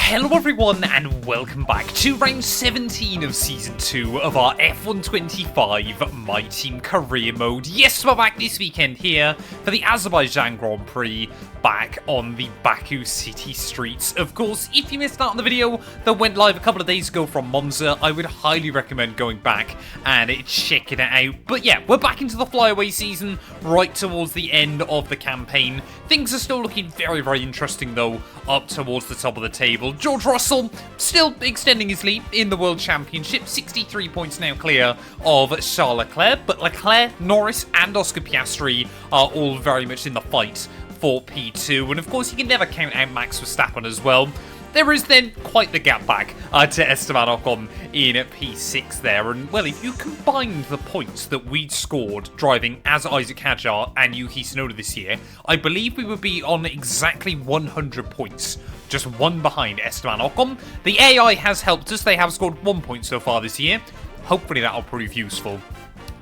Hello everyone and welcome back to round 17 of season 2 of our F125 My Team career mode. Yes, we're back this weekend here for the Azerbaijan Grand Prix, back on the Baku city streets. Of course, if you missed out on the video that went live a couple of days ago from Monza, I would highly recommend going back and checking it out. But yeah, we're back into the flyaway season, right towards the end of the campaign. Things are still looking very, very interesting though, up towards the top of the table. George Russell still extending his lead in the World Championship, 63 points now clear of Charles Leclerc, but Leclerc, Norris and Oscar Piastri are all very much in the fight for P2, and of course you can never count out Max Verstappen as well. There is then quite the gap back to Esteban Ocon in P6 there, and well, if you combined the points that we'd scored driving as Isaac Hadjar and Yuki Tsunoda this year, I believe we would be on exactly 100 points, just one behind Esteban Ocon. The AI has helped us, they have scored 1 point so far this year. Hopefully that'll prove useful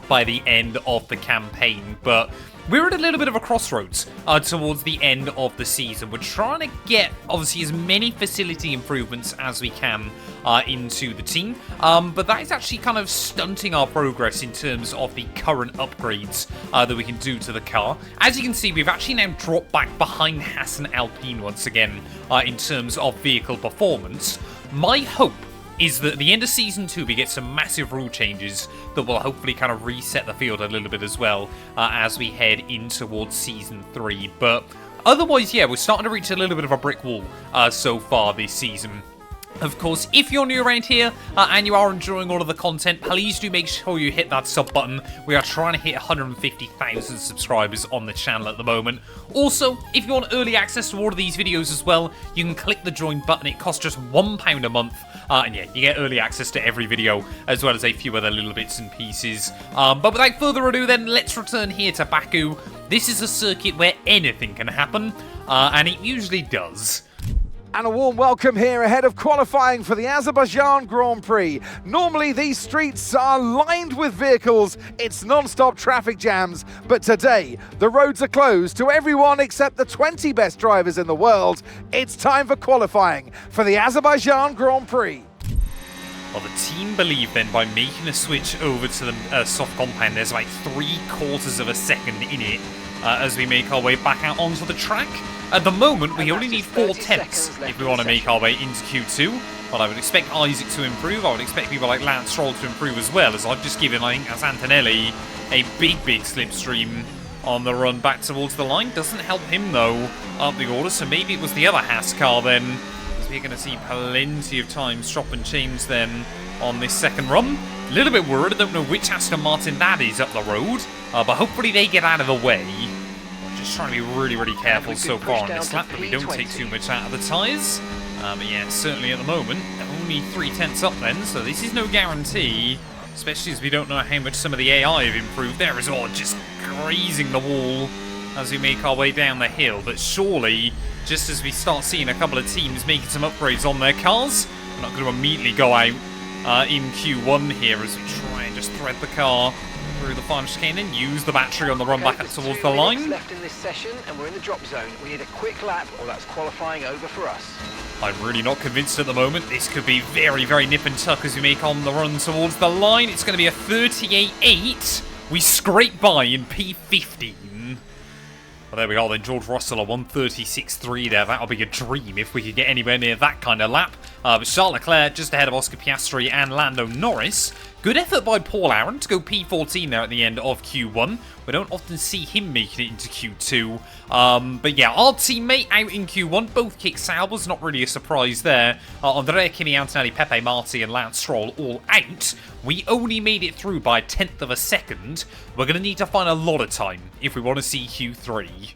by the end of the campaign, but we're at a little bit of a crossroads towards the end of the season. We're trying to get, obviously, as many facility improvements as we can into the team, but that is actually kind of stunting our progress in terms of the current upgrades that we can do to the car. As you can see, we've actually now dropped back behind Haas and Alpine once again in terms of vehicle performance. My hope is that at the end of Season 2 we get some massive rule changes that will hopefully kind of reset the field a little bit as well as we head in towards Season 3. But otherwise, yeah, we're starting to reach a little bit of a brick wall so far this season. Of course, if you're new around here and you are enjoying all of the content, please do make sure you hit that sub button. We are trying to hit 150,000 subscribers on the channel at the moment. Also, if you want early access to all of these videos as well, you can click the join button. It costs just £1 a month. And yeah, you get early access to every video, as well as a few other little bits and pieces. But without further ado then, let's return here to Baku. This is a circuit where anything can happen, and it usually does. And a warm welcome here ahead of qualifying for the Azerbaijan Grand Prix. Normally these streets are lined with vehicles, it's non-stop traffic jams, but today the roads are closed to everyone except the 20 best drivers in the world. It's time for qualifying for the Azerbaijan Grand Prix. Well, the team believe then by making a switch over to the soft compound, there's like 3/4 of a second in it as we make our way back out onto the track. At the moment, we only need 4/10 if we want to make our way into Q2. But I would expect Isaac to improve. I would expect people like Lance Stroll to improve as well, as I've just given, I think, as Antonelli a big slipstream on the run back towards the line. Doesn't help him, though, up the order. So maybe it was the other Haas car then, as we're going to see plenty of time stop and change then on this second run. A little bit worried. I don't know which Aston Martin that is up the road, but hopefully they get out of the way. Just trying to be really careful so far on this lap that we don't take too much out of the tyres. But yeah, certainly at the moment, only 3/10 up then, so this is no guarantee, especially as we don't know how much some of the AI have improved. There is all just grazing the wall as we make our way down the hill. But surely, just as we start seeing a couple of teams making some upgrades on their cars, we're not going to immediately go out in Q1 here as we try and just thread the car through the final chicane and use the battery on the run back up towards the line. Left in this session and we're in the drop zone. We need a quick lap or that's qualifying over for us. I'm really not convinced at the moment. This could be very nip and tuck as we make on the run towards the line. It's going to be a 38.8. We scrape by in P15. Well, there we are then, George Russell, a 136.3 there. That'll be a dream if we could get anywhere near that kind of lap. But Charles Leclerc just ahead of Oscar Piastri and Lando Norris. Good effort by Paul Aaron to go P14 there at the end of Q1. We don't often see him making it into Q2. But yeah, our teammate out in Q1, both kick Saubers, not really a surprise there. Andrea, Kimi, Antonelli, Pepe, Marti and Lance Stroll all out. We only made it through by 1/10 of a second. We're going to need to find a lot of time if we want to see Q3.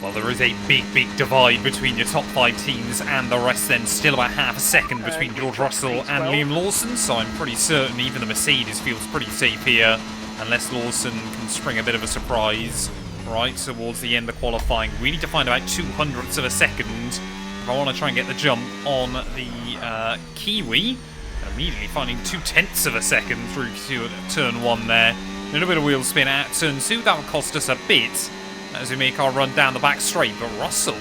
Well, there is a big divide between your top 5 teams and the rest then. Still about half a second between George Russell and Liam Lawson, so I'm pretty certain even the Mercedes feels pretty safe here, unless Lawson can spring a bit of a surprise right towards the end of qualifying. We need to find about 2/100ths of a second if I want to try and get the jump on the Kiwi. And immediately finding 2/10ths of a second through turn 1 there. A little bit of wheel spin out turn 2, that will cost us a bit as we make our run down the back straight. But Russell,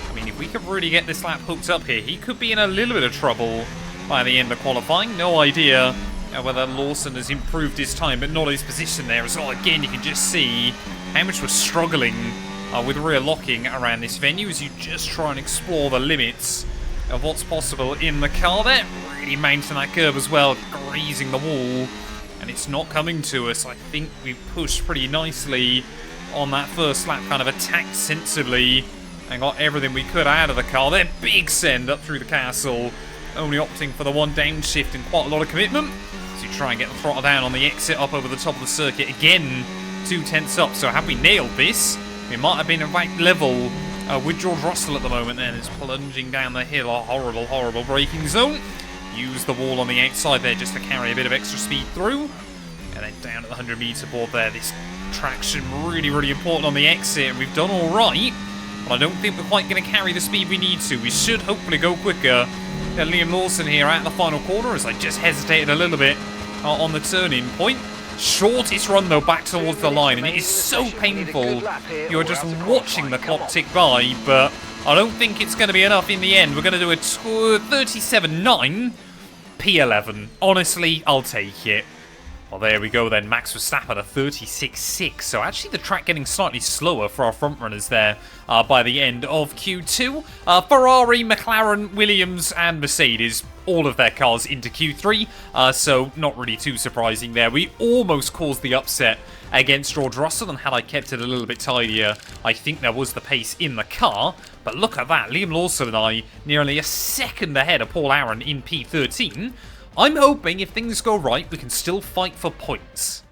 I mean, if if we could really get this lap hooked up here, he could be in a little bit of trouble by the end of qualifying. No idea whether Lawson has improved his time, but not his position there as well. Again, you can just see how much we're struggling with rear locking around this venue as you just try and explore the limits of what's possible in the car there. Really mounting that curve as well, grazing the wall, and it's not coming to us. I think we pushed pretty nicely on that first lap, kind of attacked sensibly and got everything we could out of the car. Then big send up through the castle, only opting for the one downshift and quite a lot of commitment. So you try and get the throttle down on the exit up over the top of the circuit again, 2 tenths up. So have we nailed this, we might have been at right level with George Russell at the moment. Then it's plunging down the hill, a horrible, horrible braking zone. Use the wall on the outside there just to carry a bit of extra speed through. And then down at the 100-meter board there, this traction really, really important on the exit. And we've done all right, but I don't think we're quite going to carry the speed we need to. We should hopefully go quicker than Liam Lawson here at the final corner, as I just hesitated a little bit on the turning point. Shortest run though back towards the line, and it is so painful. You're just watching the clock tick by, but I don't think it's going to be enough in the end. We're going to do a 37.9 P11. Honestly, I'll take it. Well, there we go then. Max Verstappen a 36.6. So actually the track getting slightly slower for our front runners there by the end of Q2. Ferrari, McLaren, Williams and Mercedes, all of their cars into Q3. So not really too surprising there. We almost caused the upset against George Russell, and had I kept it a little bit tidier, I think there was the pace in the car. But look at that. Liam Lawson and I nearly a second ahead of Paul Aaron in P13. I'm hoping if things go right, we can still fight for points.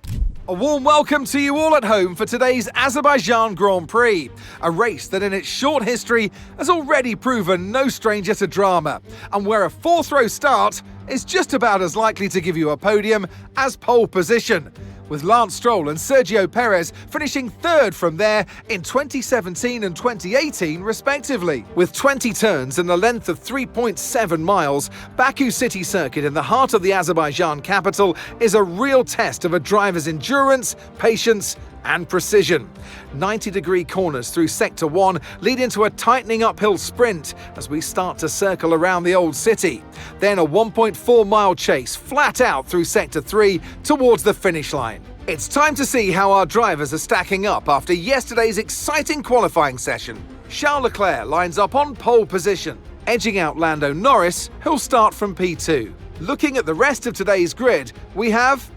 A warm welcome to you all at home for today's Azerbaijan Grand Prix, a race that in its short history has already proven no stranger to drama, and where a fourth row start is just about as likely to give you a podium as pole position, with Lance Stroll and Sergio Perez finishing third from there in 2017 and 2018 respectively. With 20 turns and a length of 3.7 miles, Baku City Circuit in the heart of the Azerbaijan capital is a real test of a driver's endurance, patience and precision. 90-degree corners through Sector 1 lead into a tightening uphill sprint as we start to circle around the old city. Then a 1.4-mile chase flat out through Sector 3 towards the finish line. It's time to see how our drivers are stacking up after yesterday's exciting qualifying session. Charles Leclerc lines up on pole position, edging out Lando Norris, who'll start from P2. Looking at the rest of today's grid, we have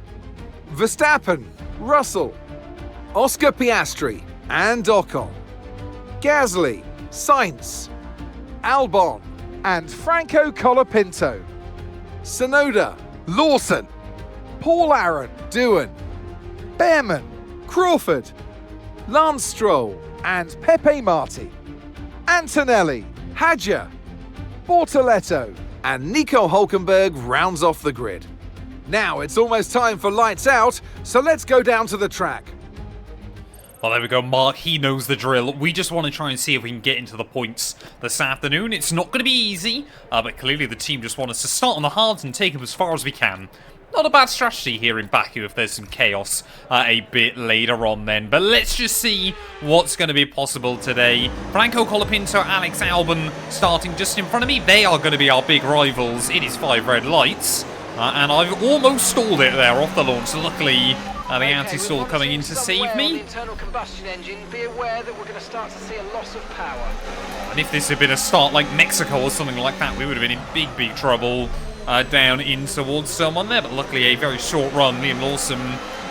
Verstappen, Russell, Oscar Piastri and Ocon, Gasly, Sainz, Albon and Franco Colapinto, Tsunoda, Lawson, Paul Aaron, Doohan, Behrman, Crawford, Lance Stroll and Pepe Marti, Antonelli, Hadja, Bortoletto and Nico Hülkenberg rounds off the grid. Now it's almost time for lights out, so let's go down to the track. Well, there we go. Mark, he knows the drill. We just want to try and see if we can get into the points this afternoon. It's not going to be easy, but clearly the team just want us to start on the hards and take them as far as we can. Not a bad strategy here in Baku if there's some chaos a bit later on then. But let's just see what's going to be possible today. Franco Colapinto, Alex Albon starting just in front of me. They are going to be our big rivals. It is 5 red lights. And I've almost stalled it there off the launch. Luckily, the anti-stall coming in to save me. Internal combustion engine, be aware that we're going to start to see a loss of power. And if this had been a start like Mexico or something like that, we would have been in big, big trouble down in towards someone there. But luckily, a very short run. Liam Lawson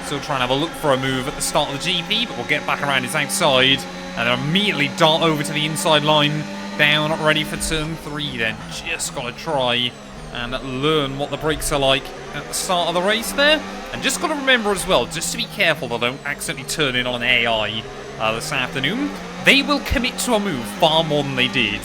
still trying to have a look for a move at the start of the GP, but we'll get back around his outside and then immediately dart over to the inside line, down, ready for turn 3 then. Just got to try and learn what the brakes are like at the start of the race there. And just got to remember as well, just to be careful that I don't accidentally turn in on an AI this afternoon. They will commit to a move far more than they did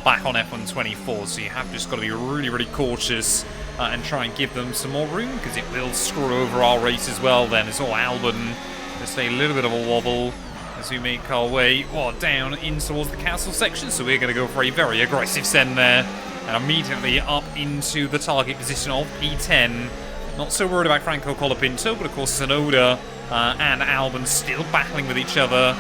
back on F124, so you have just got to be really, really cautious and try and give them some more room, because it will screw over our race as well then. It's all Albon, just a little bit of a wobble as we make our way down in towards the castle section. So we're going to go for a very aggressive send there, and immediately up into the target position of P10. Not so worried about Franco Colapinto, but of course Tsunoda and Albon still battling with each other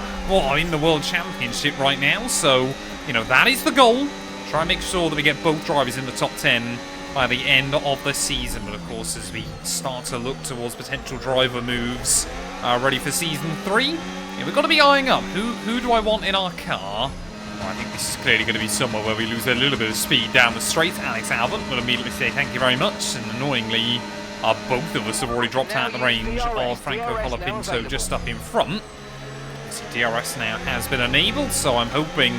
in the World Championship right now. So you know, that is the goal. Try and make sure that we get both drivers in the top 10 by the end of the season. But of course, as we start to look towards potential driver moves ready for Season 3, yeah, we've got to be eyeing up. Who do I want in our car? Well, I think this is clearly going to be somewhere where we lose a little bit of speed down the straight. Alex Albon will immediately say thank you very much. And annoyingly, both of us have already dropped out the range of Franco Colapinto just up in front. So DRS now has been enabled, so I'm hoping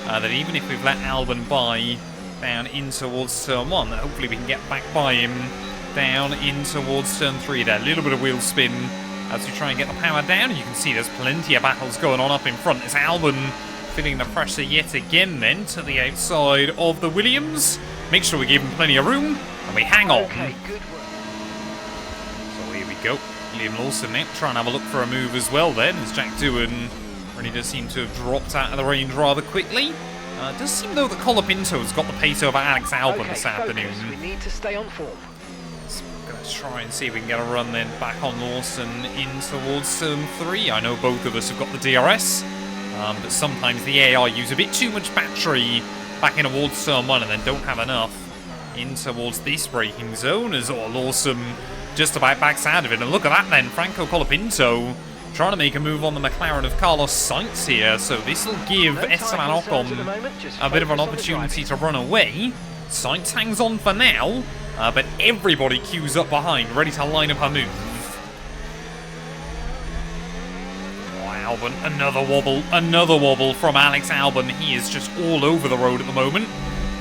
that even if we've let Albon by down in towards turn 1, that hopefully we can get back by him down in towards turn 3 there. A little bit of wheel spin as we try and get the power down. And you can see there's plenty of battles going on up in front. It's Albon feeling the pressure yet again then to the outside of the Williams. Make sure we give him plenty of room and we hang on. Okay, good work. So here we go. Liam Lawson now trying to have a look for a move as well then, as Jack Doohan really does seem to have dropped out of the range rather quickly. It does seem though that Colapinto's got the pace over Alex Albon this afternoon. We need to stay on form. So we're going to try and see if we can get a run then back on Lawson in towards turn 3. I know both of us have got the DRS, but sometimes the AI use a bit too much battery back in towards turn 1 and then don't have enough in towards this braking zone as Lawson just about backs out of it. And look at that then, Franco Colapinto trying to make a move on the McLaren of Carlos Sainz here. So this will give Esteban Ocon a bit of an opportunity to run away. Sainz hangs on for now, but everybody queues up behind, ready to line up a move. Oh, Albon, another wobble from Alex Albon. He is just all over the road at the moment.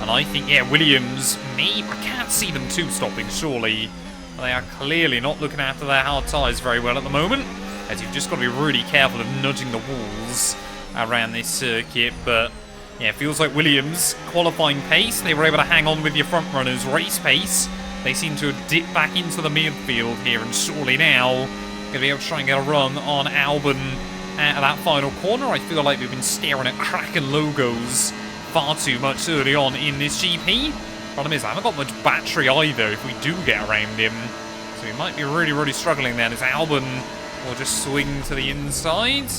And I think, yeah, Williams, I can't see them two stopping, surely. They are clearly not looking after their hard tyres very well at the moment, as you've just got to be really careful of nudging the walls around this circuit. But yeah, it feels like Williams, qualifying pace, they were able to hang on with your front runners. Race pace, they seem to have dipped back into the midfield here, and surely now going to be able to try and get a run on Albon out of that final corner. I feel like we've been staring at Kraken logos far too much early on in this GP. Problem is, I haven't got much battery either if we do get around him. So we might be really struggling then, as Albon will just swing to the inside.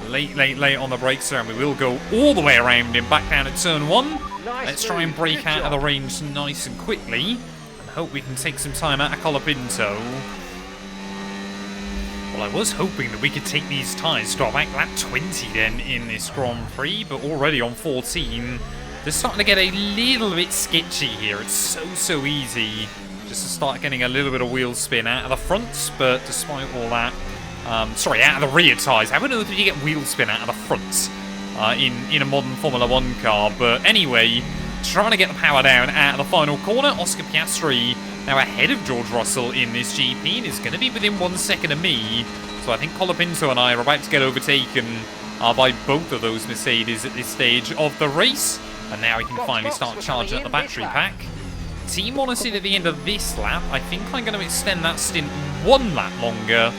Late on the brakes there, and we will go all the way around him back down at turn 1. Let's try and break out of the range nice and quickly and hope we can take some time out of Colapinto. Well, I was hoping that we could take these tyres to about lap 20 then in this Grand Prix, but already on 14. They're starting to get a little bit sketchy here. It's so easy just to start getting a little bit of wheel spin out of the front, but despite all that, out of the rear tyres. I don't know if you get wheel spin out of the front in a modern Formula 1 car, but anyway, trying to get the power down out of the final corner. Oscar Piastri now ahead of George Russell in this GP and is going to be within 1 second of me. So I think Colapinto and I are about to get overtaken by both of those Mercedes at this stage of the race. And now we can finally start charging up the battery pack. Team want to sit at the end of this lap. I think I'm going to extend that stint 1 lap longer,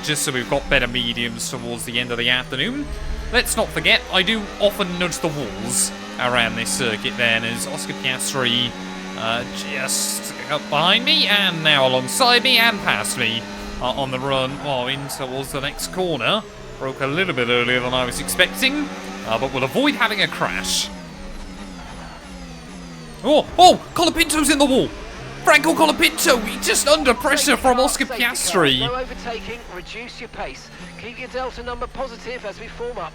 just so we've got better mediums towards the end of the afternoon. Let's not forget, I do often nudge the walls around this circuit then, as Oscar Piastri just up behind me and now alongside me and past me on the run in towards the next corner. Broke a little bit earlier than I was expecting, but we'll avoid having a crash. Oh, Colapinto's in the wall. Franco Colapinto, he's just under pressure from Oscar Piastri. No overtaking, reduce your pace. Keep your delta number positive as we form up.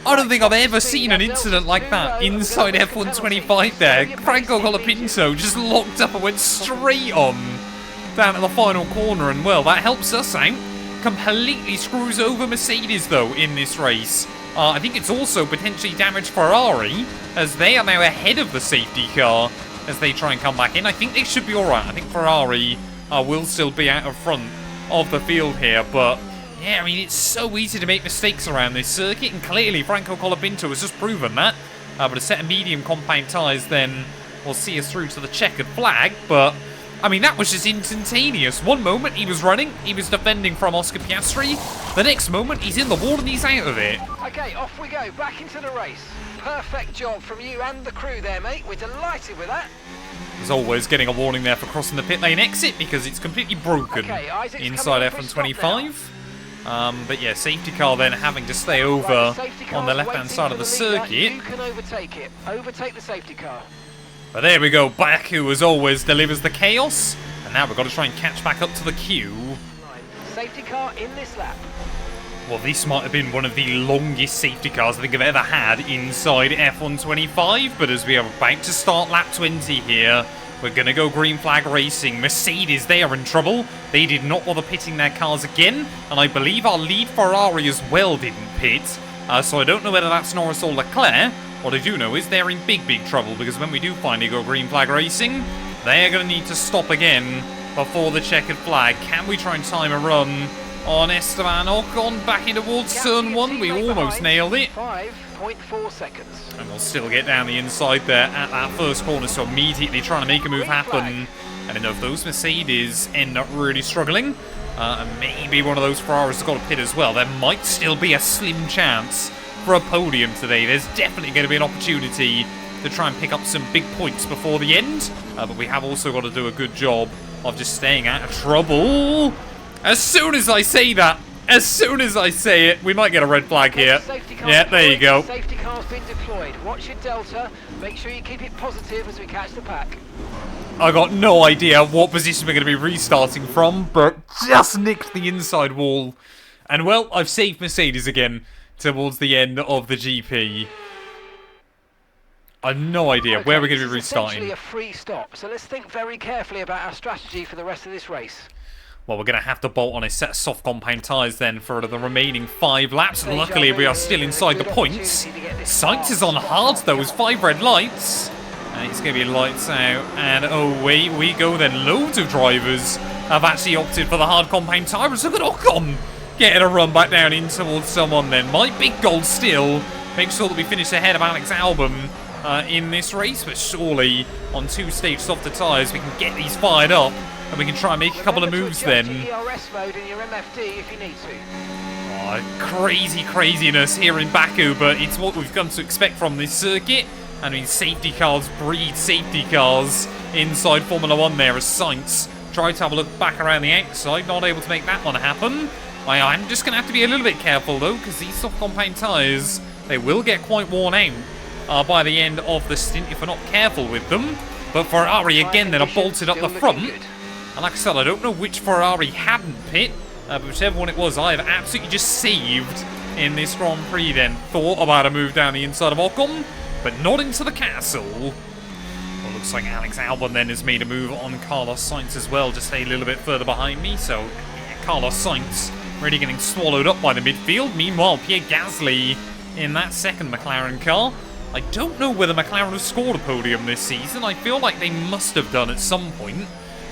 I don't think I've ever seen an incident like that inside F1 25 there. Franco Colapinto just locked up and went straight on down to the final corner, and well, that helps us out. Completely screws over Mercedes though in this race. I think it's also potentially damaged Ferrari, as they are now ahead of the safety car as they try and come back in. I think they should be alright. I think Ferrari will still be out of front of the field here, but yeah, I mean, it's so easy to make mistakes around this circuit, and clearly Franco Colapinto has just proven that. But a set of medium compound tyres then will see us through to the checkered flag, but I mean, that was just instantaneous. One moment he was running, he was defending from Oscar Piastri. The next moment he's in the wall and he's out of it. Okay, off we go, back into the race. Perfect job from you and the crew there, mate. We're delighted with that. As always, getting a warning there for crossing the pit lane exit because it's completely broken inside F1 25. But yeah, safety car then having to stay over on the left-hand side of the circuit. You can overtake it. Overtake the safety car. But there we go. Baku, as always, delivers the chaos. And now we've got to try and catch back up to the queue. Safety car in this lap. Well, this might have been one of the longest safety cars I think I've ever had inside F125. But as we are about to start lap 20 here, we're going to go green flag racing. Mercedes, they are in trouble. They did not bother pitting their cars again. And I believe our lead Ferrari as well didn't pit. So I don't know whether that's Norris or Leclerc. What I do know is they're in big, big trouble. Because when we do finally go green flag racing, they're going to need to stop again before the checkered flag. Can we try and time a run on Esteban Ocon back into towards turn 1? We almost nailed it. 5.4 seconds. And we'll still get down the inside there at that first corner, so immediately trying to make a move happen. And if those Mercedes end up really struggling, and maybe one of those Ferraris has got a pit as well, there might still be a slim chance for a podium today. There's definitely going to be an opportunity to try and pick up some big points before the end. But we have also got to do a good job of just staying out of trouble. As soon as I say that, as soon as I say it, we might get a red flag here. Yeah, there you go. Safety car's been deployed. Watch your delta. Make sure you keep it positive as we catch the pack. I got no idea what position we're going to be restarting from, but just nicked the inside wall. And well, I've saved Mercedes again towards the end of the GP. I have no idea where we're going to be restarting. It's essentially a free stop, so let's think very carefully about our strategy for the rest of this race. Well, we're going to have to bolt on a set of soft compound tyres then for the remaining 5 laps. Luckily, we are still inside the points. Sainz is on hards, those 5 red lights. And it's going to be lights out. And away we go then. Loads of drivers have actually opted for the hard compound tyres. Look at Ocon getting a run back down in towards someone then. My big goal still, make sure that we finish ahead of Alex Albon in this race. But surely, on 2-stage softer tyres, we can get these fired up. And we can try and make a couple of moves then. ERS mode in your MFD if you need to. Oh, craziness here in Baku, but it's what we've come to expect from this circuit. I mean, safety cars breed safety cars inside Formula 1 there as Sainz tried to have a look back around the outside, not able to make that one happen. I'm just going to have to be a little bit careful though, because these soft compound tyres, they will get quite worn out by the end of the stint if we're not careful with them. But Ferrari again then are bolted up the front. And like I said, I don't know which Ferrari hadn't pit, but whichever one it was, I have absolutely just saved in this Grand Prix then. Thought about a move down the inside of Ocon, but not into the castle. Well, looks like Alex Albon then has made a move on Carlos Sainz as well, just a little bit further behind me. So, yeah, Carlos Sainz really getting swallowed up by the midfield. Meanwhile, Pierre Gasly in that second McLaren car. I don't know whether McLaren have scored a podium this season. I feel like they must have done at some point.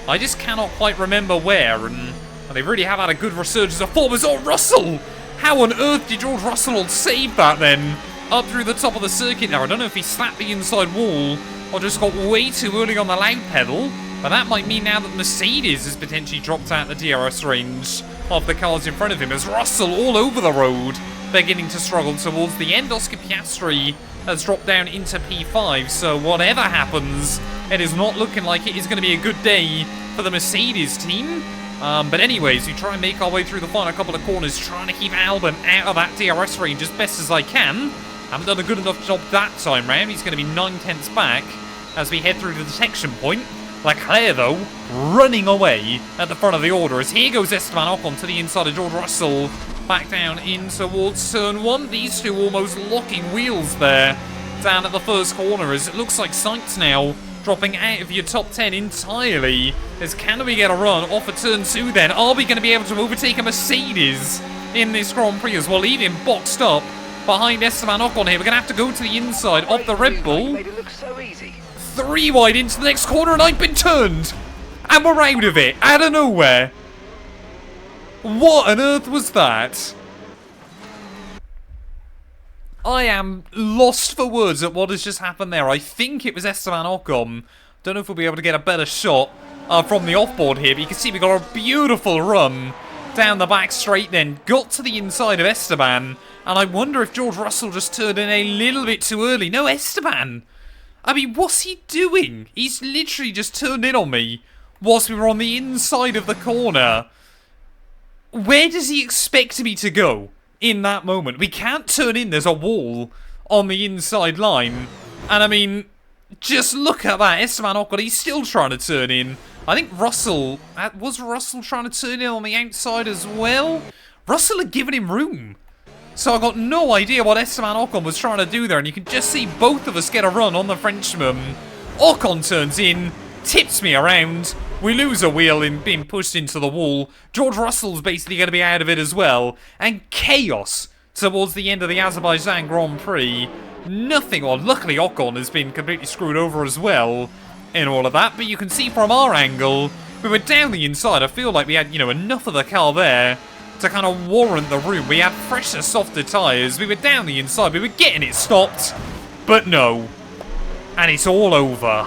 I just cannot quite remember where, and they really have had a good resurgence of form. Oh, Russell! How on earth did George Russell save that then? Up through the top of the circuit now. I don't know if he slapped the inside wall or just got way too early on the loud pedal, but that might mean now that Mercedes has potentially dropped out the DRS range of the cars in front of him as Russell all over the road, beginning to struggle towards the end. Oscar Piastri has dropped down into P5, so whatever happens, it is not looking like it is going to be a good day for the Mercedes team. But anyways, we try and make our way through the final couple of corners, trying to keep Albon out of that DRS range as best as I can. Haven't done a good enough job that time round. He's going to be 9/10 back as we head through the detection point. Leclerc, though, running away at the front of the order as here goes Esteban Ocon to the inside of George Russell. Back down in towards turn 1. These two almost locking wheels there down at the first corner as it looks like Sainz now dropping out of your top 10 entirely. As can we get a run off of turn 2 then? Are we going to be able to overtake a Mercedes in this Grand Prix as well? Leave him boxed up behind Esteban Ocon here. We're going to have to go to the inside of the Red Bull. Made it look so easy. 3 wide into the next corner and I've been turned. And we're out of it, out of nowhere. What on earth was that? I am lost for words at what has just happened there. I think it was Esteban Ocon. Don't know if we'll be able to get a better shot from the offboard here, but you can see we got a beautiful run down the back straight then. Got to the inside of Esteban, and I wonder if George Russell just turned in a little bit too early. No, Esteban. I mean, what's he doing? He's literally just turned in on me whilst we were on the inside of the corner. where does he expect me to go in that moment? We can't turn in. There's a wall on the inside line. And I mean, just look at that. Esteban Ocon, he's still trying to turn in. I think Russell, was Russell trying to turn in on the outside as well? Russell had given him room. So I got no idea what Esteban Ocon was trying to do there. And you can just see both of us get a run on the Frenchman. Ocon turns in, tips me around. We lose a wheel in being pushed into the wall. George Russell's basically going to be out of it as well. And chaos towards the end of the Azerbaijan Grand Prix. Nothing, or luckily Ocon has been completely screwed over as well in all of that. But you can see from our angle, we were down the inside. I feel like we had, enough of the car there to kind of warrant the room. We had fresher, softer tyres. We were down the inside. We were getting it stopped. But no. And it's all over.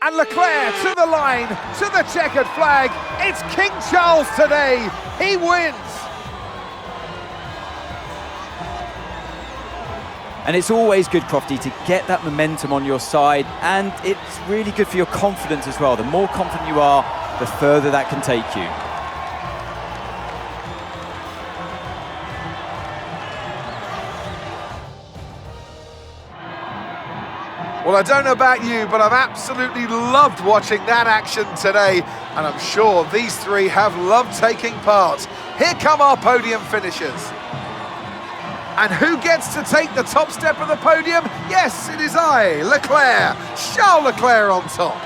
And Leclerc to the line, to the checkered flag. It's King Charles today. He wins. And it's always good, Crofty, to get that momentum on your side, and it's really good for your confidence as well. The more confident you are, the further that can take you. Well, I don't know about you, but I've absolutely loved watching that action today, and I'm sure these three have loved taking part. Here come our podium finishers. And who gets to take the top step of the podium? Yes, it is I, Leclerc, Charles Leclerc on top.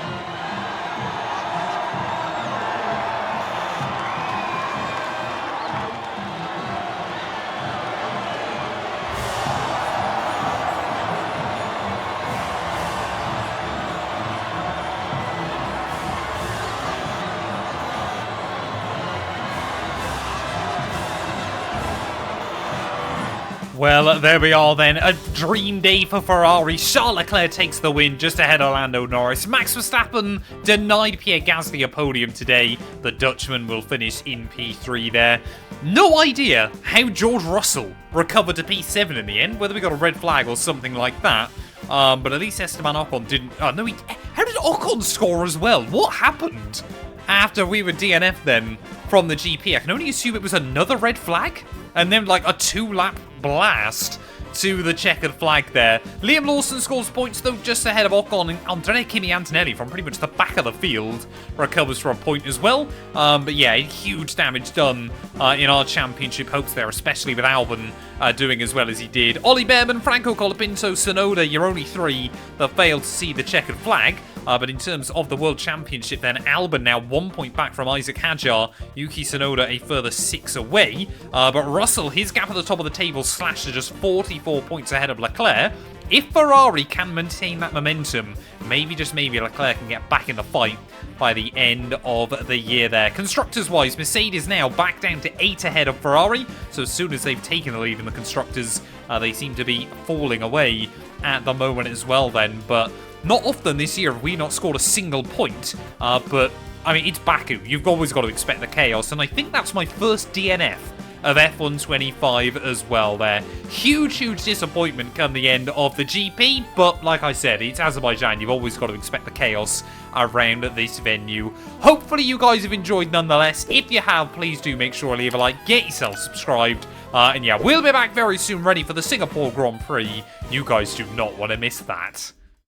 Well, there we are then. A dream day for Ferrari. Charles Leclerc takes the win just ahead of Lando Norris. Max Verstappen denied Pierre Gasly a podium today. The Dutchman will finish in P3 there. No idea how George Russell recovered to P7 in the end, whether we got a red flag or something like that. But at least Esteban Ocon didn't... Oh, no, how did Ocon score as well? What happened after we were DNF then from the GP? I can only assume it was another red flag and then like a 2-lap blast to the checkered flag there. Liam Lawson scores points though just ahead of Ocon, and Kimi Antonelli from pretty much the back of the field recovers for a point as well. But yeah, huge damage done in our championship hopes there, especially with Albon doing as well as he did. Ollie Behrman, Franco Colapinto, Tsunoda, you're only three that failed to see the checkered flag. But in terms of the World Championship then, Albon now 1 point back from Isaac Hadjar, Yuki Tsunoda a further 6 away. But Russell, his gap at the top of the table slashed to just 44 points ahead of Leclerc. If Ferrari can maintain that momentum, maybe, just maybe, Leclerc can get back in the fight by the end of the year there. Constructors-wise, Mercedes now back down to 8 ahead of Ferrari. So as soon as they've taken the lead in the Constructors, they seem to be falling away at the moment as well then. But not often this year have we not scored a single point. But, I mean, it's Baku. You've always got to expect the chaos. And I think that's my first DNF of F125 as well there. Huge, huge disappointment come the end of the GP, but like I said, it's Azerbaijan. You've always got to expect the chaos around this venue. Hopefully you guys have enjoyed nonetheless. If you have, please do make sure to leave a like, get yourself subscribed, and yeah, we'll be back very soon ready for the Singapore Grand Prix. You guys do not want to miss that.